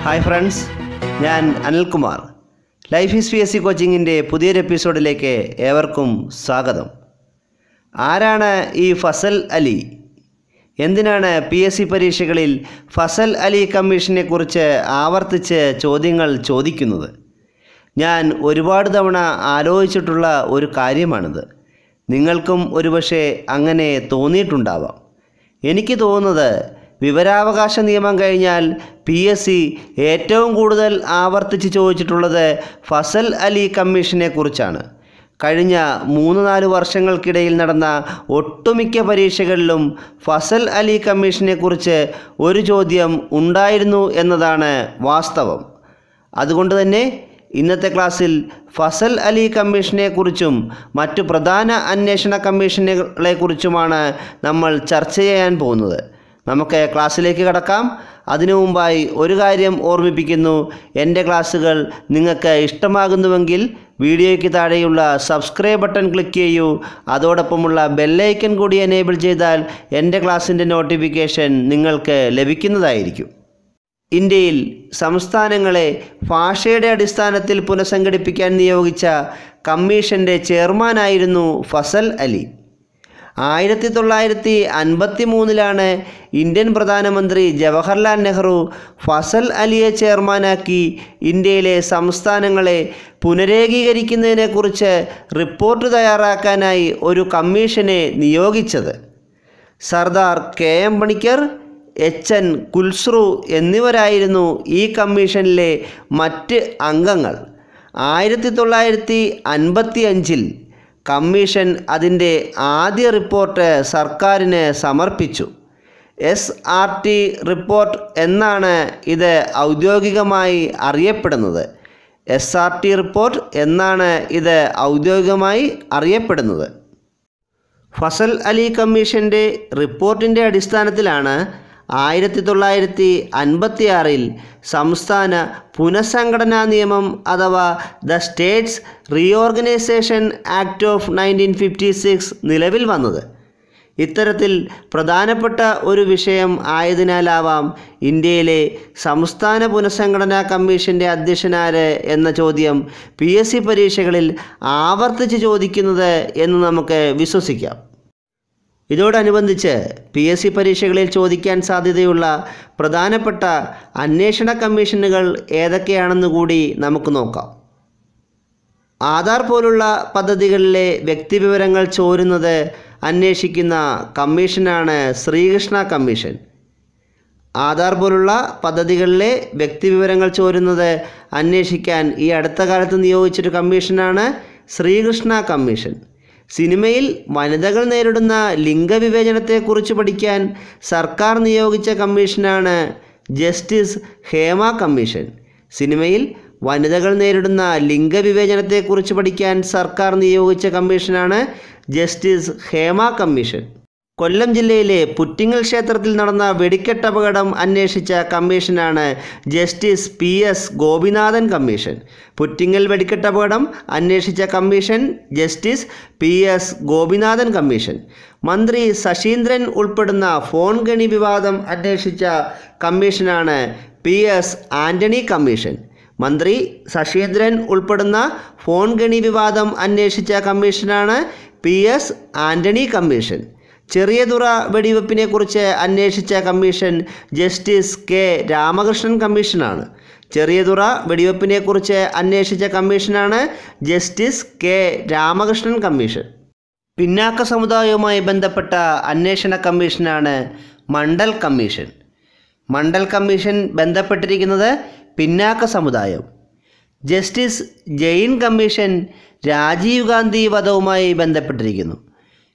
Hi friends, ഞാൻ Anilkumar. Life is PSC കോച്ചിങ്ങിൻ്റെ പുതിയൊരു എപ്പിസോഡിലേക്ക് ഏവർക്കും സ്വാഗതം. ആരാണ് ഈ ഫസൽ അലി? എന്തിനാണ് PSC പരീക്ഷകളിൽ ഫസൽ അലി കമ്മീഷനെക്കുറിച്ച് ആവർത്തിച്ച് ചോദ്യങ്ങൾ ചോദിക്കുന്നത്? ഞാൻ ഒരുപാട് തവണ ആലോചിച്ചിട്ടുള്ള ഒരു കാര്യമാണിത്. നിങ്ങൾക്കും ഒരുപക്ഷെ അങ്ങനെ തോന്നിയിട്ടുണ്ടാവാം. എനിക്ക് തോന്നുന്നത് വിവരാവകാശ നിയമം കഴിഞ്ഞാൽ PSC ഏറ്റവും കൂടുതൽ ആവർത്തിച്ച് ചോദിച്ചിട്ടുള്ളത് ഫസൽ അലി കമ്മീഷനെ കുറിച്ചാണ്. കഴിഞ്ഞ 3-4 വർഷങ്ങൾക്കിടയിൽ നടന്ന ഒട്ടുമിക്ക പരീക്ഷകളിലും ഫസൽ അലി കമ്മീഷനെക്കുറിച്ച് ഒരു ചോദ്യം ഉണ്ടായിരുന്നു എന്നതാണ് വാസ്തവം. അതുകൊണ്ട് തന്നെ ഇന്നത്തെ ക്ലാസ്സിൽ ഫസൽ അലി കമ്മീഷനെക്കുറിച്ചും മറ്റു പ്രധാന അന്വേഷണ കമ്മീഷനുകളെക്കുറിച്ചുമാണ് നമ്മൾ ചർച്ച ചെയ്യാൻ പോകുന്നത്. നമുക്ക് ക്ലാസ്സിലേക്ക് കടക്കാം. അതിനു മുമ്പായി ഒരു കാര്യം ഓർമ്മിപ്പിക്കുന്നു. എൻ്റെ ക്ലാസ്സുകൾ നിങ്ങൾക്ക് ഇഷ്ടമാകുന്നുവെങ്കിൽ വീഡിയോയ്ക്ക് താഴെയുള്ള സബ്സ്ക്രൈബ് ബട്ടൺ ക്ലിക്ക് ചെയ്യൂ. അതോടൊപ്പമുള്ള ബെല്ലൈക്കൺ കൂടി എനേബിൾ ചെയ്താൽ എൻ്റെ ക്ലാസ്സിൻ്റെ നോട്ടിഫിക്കേഷൻ നിങ്ങൾക്ക് ലഭിക്കുന്നതായിരിക്കും. ഇന്ത്യയിൽ സംസ്ഥാനങ്ങളെ ഭാഷയുടെ അടിസ്ഥാനത്തിൽ പുനഃസംഘടിപ്പിക്കാൻ നിയോഗിച്ച കമ്മീഷൻ്റെ ചെയർമാനായിരുന്നു ഫസൽ അലി. 1953 ഇന്ത്യൻ പ്രധാനമന്ത്രി ജവഹർലാൽ നെഹ്റു ഫസൽ അലിയെ ചെയർമാനാക്കി ഇന്ത്യയിലെ സംസ്ഥാനങ്ങളെ പുനരേകീകരിക്കുന്നതിനെക്കുറിച്ച് റിപ്പോർട്ട് തയ്യാറാക്കാനായി ഒരു കമ്മീഷനെ നിയോഗിച്ചത്. സർദാർ KM പണിക്കർ, HN കുൽസ്രു എന്നിവരായിരുന്നു ഈ കമ്മീഷനിലെ മറ്റ് അംഗങ്ങൾ. 1955 കമ്മീഷൻ അതിൻ്റെ ആദ്യ റിപ്പോർട്ട് സർക്കാരിന് സമർപ്പിച്ചു. SRT റിപ്പോർട്ട് എന്നാണ് ഇത് ഔദ്യോഗികമായി അറിയപ്പെടുന്നത്. SRT റിപ്പോർട്ട് എന്നാണ് ഇത് ഔദ്യോഗികമായി അറിയപ്പെടുന്നത്. ഫസൽ അലി കമ്മീഷൻ്റെ റിപ്പോർട്ടിൻ്റെ അടിസ്ഥാനത്തിലാണ് 1956 സംസ്ഥാന പുനഃസംഘടനാ നിയമം അഥവാ the States reorganisation act of 1956 നിലവിൽ വന്നത്. ഇത്തരത്തിൽ പ്രധാനപ്പെട്ട ഒരു വിഷയം ആയതിനാലാവാം ഇന്ത്യയിലെ സംസ്ഥാന പുനഃസംഘടനാ കമ്മീഷൻ്റെ അധ്യക്ഷനാര് എന്ന ചോദ്യം PSC പരീക്ഷകളിൽ ആവർത്തിച്ച് ചോദിക്കുന്നത് എന്ന് നമുക്ക് വിശ്വസിക്കാം. ഇതോടനുബന്ധിച്ച് PSC പരീക്ഷകളിൽ ചോദിക്കാൻ സാധ്യതയുള്ള പ്രധാനപ്പെട്ട അന്വേഷണ കമ്മീഷനുകൾ ഏതൊക്കെയാണെന്ന് കൂടി നമുക്ക് നോക്കാം. ആധാർ പോലുള്ള പദ്ധതികളിലെ വ്യക്തിവിവരങ്ങൾ ചോരുന്നത് അന്വേഷിക്കുന്ന കമ്മീഷനാണ് ശ്രീകൃഷ്ണ കമ്മീഷൻ. ആധാർ പോലുള്ള പദ്ധതികളിലെ വ്യക്തിവിവരങ്ങൾ ചോരുന്നത് അന്വേഷിക്കാൻ ഈ അടുത്ത കാലത്ത് നിയോഗിച്ചൊരു കമ്മീഷനാണ് ശ്രീകൃഷ്ണ കമ്മീഷൻ. സിനിമയിൽ വനിതകൾ നേരിടുന്ന ലിംഗവിവേചനത്തെക്കുറിച്ച് പഠിക്കാൻ സർക്കാർ നിയോഗിച്ച കമ്മീഷനാണ് ജസ്റ്റിസ് ഹേമ കമ്മീഷൻ. സിനിമയിൽ വനിതകൾ നേരിടുന്ന ലിംഗവിവേചനത്തെക്കുറിച്ച് പഠിക്കാൻ സർക്കാർ നിയോഗിച്ച കമ്മീഷനാണ് ജസ്റ്റിസ് ഹേമ കമ്മീഷൻ. കൊല്ലം ജില്ലയിലെ പുറ്റിങ്ങൽ ക്ഷേത്രത്തിൽ നടന്ന വെടിക്കെട്ട് അപകടം അന്വേഷിച്ച കമ്മീഷനാണ് justice PS Gopinathan commission. Puttingal വെടിക്കെട്ട് അപകടം അന്വേഷിച്ച commission justice PS Gopinathan commission. മന്ത്രി ശശീന്ദ്രൻ ഉൾപ്പെടുന്ന ഫോൺ ഗണി വിവാദം അന്വേഷിച്ച കമ്മീഷനാണ് PS ആൻ്റണി കമ്മീഷൻ. മന്ത്രി ശശീന്ദ്രൻ ഉൾപ്പെടുന്ന ഫോൺ ഗണി വിവാദം അന്വേഷിച്ച കമ്മീഷനാണ് PS ആൻ്റണി കമ്മീഷൻ. ചെറിയതുറ വെടിവെപ്പിനെക്കുറിച്ച് അന്വേഷിച്ച കമ്മീഷൻ ജസ്റ്റിസ് K രാമകൃഷ്ണൻ കമ്മീഷനാണ്. ചെറിയതുറ വെടിവെപ്പിനെക്കുറിച്ച് അന്വേഷിച്ച കമ്മീഷനാണ് ജസ്റ്റിസ് K രാമകൃഷ്ണൻ കമ്മീഷൻ. പിന്നാക്ക സമുദായവുമായി ബന്ധപ്പെട്ട അന്വേഷണ കമ്മീഷനാണ് മണ്ഡൽ കമ്മീഷൻ. മണ്ഡൽ കമ്മീഷൻ ബന്ധപ്പെട്ടിരിക്കുന്നത് പിന്നാക്ക സമുദായം. ജസ്റ്റിസ് ജെയിൻ കമ്മീഷൻ രാജീവ് ഗാന്ധി വധവുമായി ബന്ധപ്പെട്ടിരിക്കുന്നു.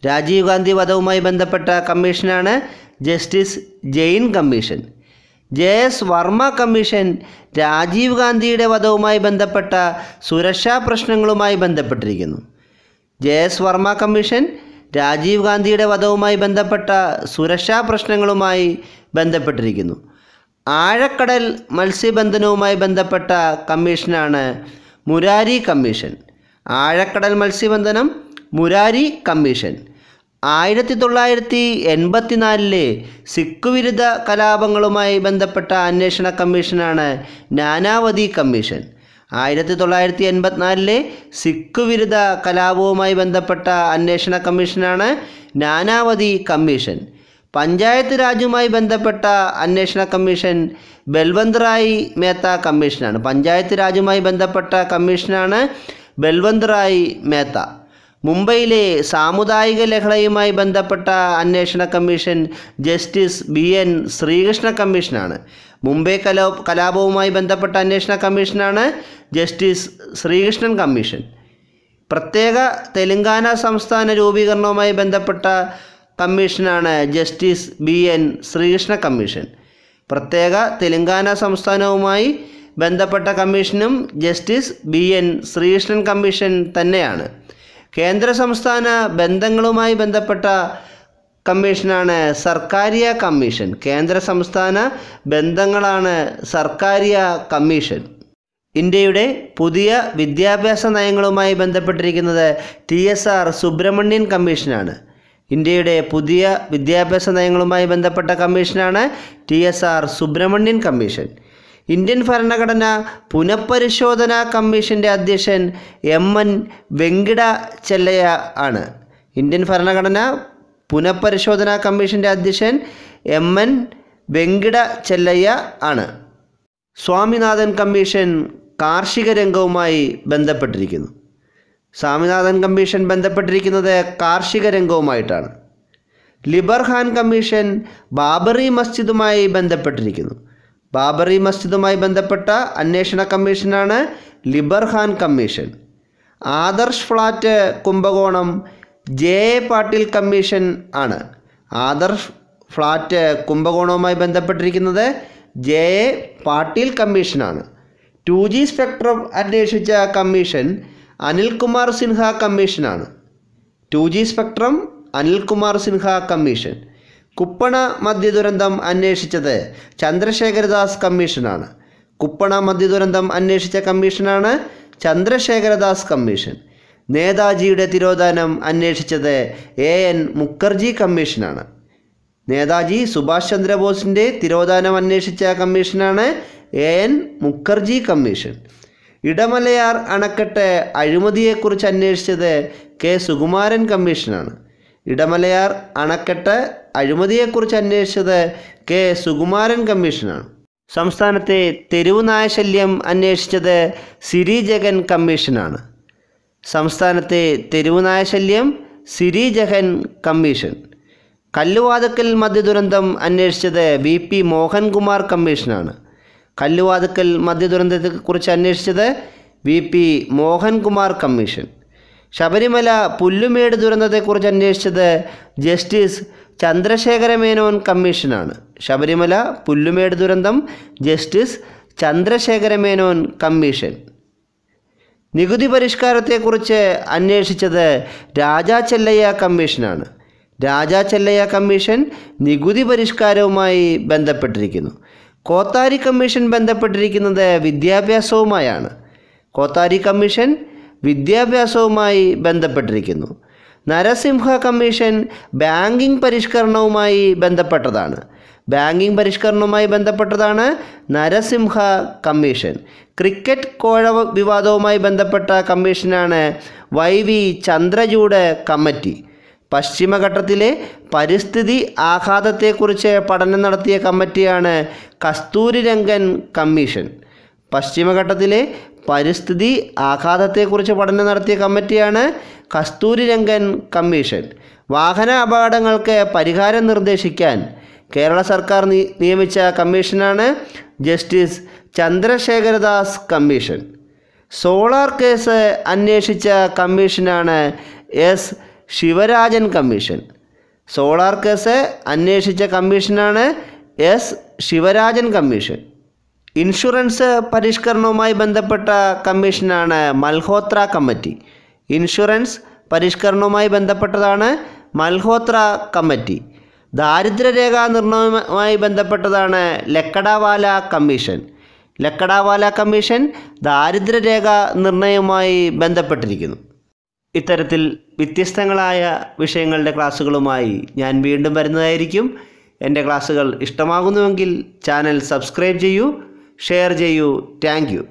രാജീവ് ഗാന്ധി വധവുമായി ബന്ധപ്പെട്ട കമ്മീഷനാണ് justice Jain commission. JS Verma commission Rajiv ഗാന്ധിയുടെ വധവുമായി ബന്ധപ്പെട്ട സുരക്ഷാ പ്രശ്നങ്ങളുമായി ബന്ധപ്പെട്ടിരിക്കുന്നു. JS വർമ്മ കമ്മീഷൻ രാജീവ് ഗാന്ധിയുടെ വധവുമായി ബന്ധപ്പെട്ട സുരക്ഷാ പ്രശ്നങ്ങളുമായി ബന്ധപ്പെട്ടിരിക്കുന്നു. ആഴക്കടൽ മത്സ്യബന്ധനവുമായി ബന്ധപ്പെട്ട കമ്മീഷനാണ് മുരാരി കമ്മീഷൻ. ആഴക്കടൽ മത്സ്യബന്ധനം മുരാരി കമ്മീഷൻ. 1984 സിഖ് വിരുദ്ധ കലാപങ്ങളുമായി ബന്ധപ്പെട്ട അന്വേഷണ കമ്മീഷനാണ് നാനാവതി കമ്മീഷൻ. 1984 സിഖ് വിരുദ്ധ കലാപവുമായി ബന്ധപ്പെട്ട അന്വേഷണ കമ്മീഷനാണ് നാനാവതി കമ്മീഷൻ. പഞ്ചായത്ത് രാജുമായി ബന്ധപ്പെട്ട അന്വേഷണ കമ്മീഷൻ ബൽവന്ത് റായ് മേത്ത കമ്മീഷനാണ്. പഞ്ചായത്ത് രാജുമായി ബന്ധപ്പെട്ട കമ്മീഷനാണ് ബൽവന്ത് റായ് മേത്ത. മുംബൈയിലെ സാമുദായിക ലഹളയുമായി ബന്ധപ്പെട്ട അന്വേഷണ കമ്മീഷൻ ജസ്റ്റിസ് BN ശ്രീകൃഷ്ണ കമ്മീഷനാണ്. മുംബൈ കലാപവുമായി ബന്ധപ്പെട്ട അന്വേഷണ കമ്മീഷനാണ് ജസ്റ്റിസ് ശ്രീകൃഷ്ണൻ കമ്മീഷൻ. പ്രത്യേക തെലങ്കാന സംസ്ഥാന രൂപീകരണവുമായി ബന്ധപ്പെട്ട കമ്മീഷനാണ് ജസ്റ്റിസ് BN ശ്രീകൃഷ്ണ കമ്മീഷൻ. പ്രത്യേക തെലങ്കാന സംസ്ഥാനവുമായി ബന്ധപ്പെട്ട കമ്മീഷനും ജസ്റ്റിസ് BN ശ്രീകൃഷ്ണൻ കമ്മീഷൻ തന്നെയാണ്. കേന്ദ്ര സംസ്ഥാന ബന്ധങ്ങളുമായി ബന്ധപ്പെട്ട കമ്മീഷനാണ് സർക്കാരിയ കമ്മീഷൻ. കേന്ദ്ര സംസ്ഥാന ബന്ധങ്ങളാണ് സർക്കാരിയ കമ്മീഷൻ. ഇന്ത്യയുടെ പുതിയ വിദ്യാഭ്യാസ നയങ്ങളുമായി ബന്ധപ്പെട്ടിരിക്കുന്നത് TSR സുബ്രഹ്മണ്യൻ കമ്മീഷനാണ്. ഇന്ത്യയുടെ പുതിയ വിദ്യാഭ്യാസ നയങ്ങളുമായി ബന്ധപ്പെട്ട കമ്മീഷനാണ് TSR സുബ്രഹ്മണ്യൻ കമ്മീഷൻ. ഇന്ത്യൻ ഭരണഘടന പുനഃപരിശോധനാ കമ്മീഷൻ്റെ അധ്യക്ഷൻ MN വെങ്കിടചെല്ലയ്യ ആണ്. ഇന്ത്യൻ ഭരണഘടന പുനഃപരിശോധനാ കമ്മീഷൻ്റെ അധ്യക്ഷൻ MN വെങ്കിടചെല്ലയ്യ ആണ്. സ്വാമിനാഥൻ കമ്മീഷൻ കാർഷിക രംഗവുമായി ബന്ധപ്പെട്ടിരിക്കുന്നു. സ്വാമിനാഥൻ കമ്മീഷൻ ബന്ധപ്പെട്ടിരിക്കുന്നത് കാർഷിക രംഗവുമായിട്ടാണ്. ലിബർഹാൻ കമ്മീഷൻ ബാബറി മസ്ജിദുമായി ബന്ധപ്പെട്ടിരിക്കുന്നു. ബാബറി മസ്ജിദുമായി ബന്ധപ്പെട്ട അന്വേഷണ കമ്മീഷനാണ് ലിബർഹാൻ കമ്മീഷൻ. ആദർശ് ഫ്ലാറ്റ് കുംഭകോണം JA പാട്ടീൽ കമ്മീഷൻ ആണ്. ആദർശ് ഫ്ലാറ്റ് കുംഭകോണവുമായി ബന്ധപ്പെട്ടിരിക്കുന്നത് JA പാട്ടീൽ കമ്മീഷനാണ്. 2G സ്പെക്ട്രം അന്വേഷിച്ച കമ്മീഷൻ അനിൽകുമാർ സിൻഹ കമ്മീഷനാണ്. 2G spectrum Anilkumar Sinha commission. Kuppana മദ്യദുരന്തം അന്വേഷിച്ചത് ചന്ദ്രശേഖരദാസ് കമ്മീഷനാണ്. കുപ്പണ മദ്യദുരന്തം അന്വേഷിച്ച കമ്മീഷനാണ് ചന്ദ്രശേഖരദാസ് കമ്മീഷൻ. നേതാജിയുടെ തിരോധാനം അന്വേഷിച്ചത് AN മുഖർജി കമ്മീഷനാണ്. നേതാജി സുഭാഷ് ചന്ദ്രബോസിൻ്റെ തിരോധാനം അന്വേഷിച്ച കമ്മീഷനാണ് AN മുഖർജി കമ്മീഷൻ. ഇടമലയാർ അണക്കെട്ട് അഴിമതിയെക്കുറിച്ച് അന്വേഷിച്ചത് K സുകുമാരൻ കമ്മീഷനാണ്. ഇടമലയാർ അണക്കെട്ട് അഴിമതിയെക്കുറിച്ച് അന്വേഷിച്ചത് K സുകുമാരൻ കമ്മീഷനാണ്. സംസ്ഥാനത്തെ തെരുവ് നായശല്യം അന്വേഷിച്ചത് സിരി ജഗൻ കമ്മീഷനാണ്. സംസ്ഥാനത്തെ തെരുവ് നായശല്യം സിരി ജഗൻ കമ്മീഷൻ. കല്ലുവാതുക്കൽ മദ്യദുരന്തം അന്വേഷിച്ചത് VP മോഹൻകുമാർ കമ്മീഷനാണ്. കല്ലുവാതുക്കൽ മദ്യദുരന്തത്തെക്കുറിച്ച് അന്വേഷിച്ചത് VP മോഹൻകുമാർ കമ്മീഷൻ. ശബരിമല പുല്ലുമേട് ദുരന്തത്തെക്കുറിച്ച് അന്വേഷിച്ചത് ജസ്റ്റിസ് ചന്ദ്രശേഖര മേനോൻ കമ്മീഷനാണ്. ശബരിമല പുല്ലുമേട് ദുരന്തം ജസ്റ്റിസ് ചന്ദ്രശേഖര മേനോൻ കമ്മീഷൻ. നികുതി പരിഷ്കാരത്തെക്കുറിച്ച് അന്വേഷിച്ചത് രാജാ ചെല്ലയ്യ കമ്മീഷനാണ്. രാജാ ചെല്ലയ്യ കമ്മീഷൻ നികുതി പരിഷ്കാരവുമായി ബന്ധപ്പെട്ടിരിക്കുന്നു. കോത്താരി കമ്മീഷൻ ബന്ധപ്പെട്ടിരിക്കുന്നത് വിദ്യാഭ്യാസവുമായാണ്. കോത്താരി കമ്മീഷൻ വിദ്യാഭ്യാസവുമായി ബന്ധപ്പെട്ടിരിക്കുന്നു. നരസിംഹ കമ്മീഷൻ ബാങ്കിംഗ് പരിഷ്കരണവുമായി ബന്ധപ്പെട്ടതാണ്. ബാങ്കിംഗ് പരിഷ്കരണവുമായി ബന്ധപ്പെട്ടതാണ് നരസിംഹ കമ്മീഷൻ. ക്രിക്കറ്റ് കോഴ വിവാദവുമായി ബന്ധപ്പെട്ട കമ്മീഷനാണ് YV ചന്ദ്രചൂഡ് കമ്മിറ്റി. പശ്ചിമഘട്ടത്തിലെ പരിസ്ഥിതി ആഘാതത്തെക്കുറിച്ച് പഠനം നടത്തിയ കമ്മിറ്റിയാണ് കസ്തൂരിരംഗൻ കമ്മീഷൻ. പശ്ചിമഘട്ടത്തിലെ പരിസ്ഥിതി ആഘാതത്തെക്കുറിച്ച് പഠനം നടത്തിയ കമ്മിറ്റിയാണ് കസ്തൂരിരംഗൻ കമ്മീഷൻ. വാഹന അപകടങ്ങൾക്ക് പരിഹാരം നിർദ്ദേശിക്കാൻ കേരള സർക്കാർ നിയമിച്ച കമ്മീഷനാണ് ജസ്റ്റിസ് ചന്ദ്രശേഖരദാസ് കമ്മീഷൻ. സോളാർ കേസ് അന്വേഷിച്ച കമ്മീഷനാണ് S Sivarajan commission. Solar case അന്വേഷിച്ച കമ്മീഷനാണ് S ശിവരാജൻ കമ്മീഷൻ. ഇൻഷുറൻസ് പരിഷ്കരണവുമായി ബന്ധപ്പെട്ട കമ്മീഷനാണ് മൽഹോത്ര കമ്മിറ്റി. ഇൻഷുറൻസ് പരിഷ്കരണവുമായി ബന്ധപ്പെട്ടതാണ് മൽഹോത്ര കമ്മിറ്റി. ദാരിദ്ര്യരേഖാ നിർണ്ണയവുമായി ബന്ധപ്പെട്ടതാണ് ലക്കഡാവാല കമ്മീഷൻ. ലക്കഡാവാല കമ്മീഷൻ ദാരിദ്ര്യരേഖ നിർണ്ണയവുമായി ബന്ധപ്പെട്ടിരിക്കുന്നു. ഇത്തരത്തിൽ വ്യത്യസ്തങ്ങളായ വിഷയങ്ങളുടെ ക്ലാസ്സുകളുമായി ഞാൻ വീണ്ടും വരുന്നതായിരിക്കും. എൻ്റെ ക്ലാസ്സുകൾ ഇഷ്ടമാകുന്നുവെങ്കിൽ ചാനൽ സബ്സ്ക്രൈബ് ചെയ്യൂ, ഷെയർ ചെയ്യൂ. Thank you.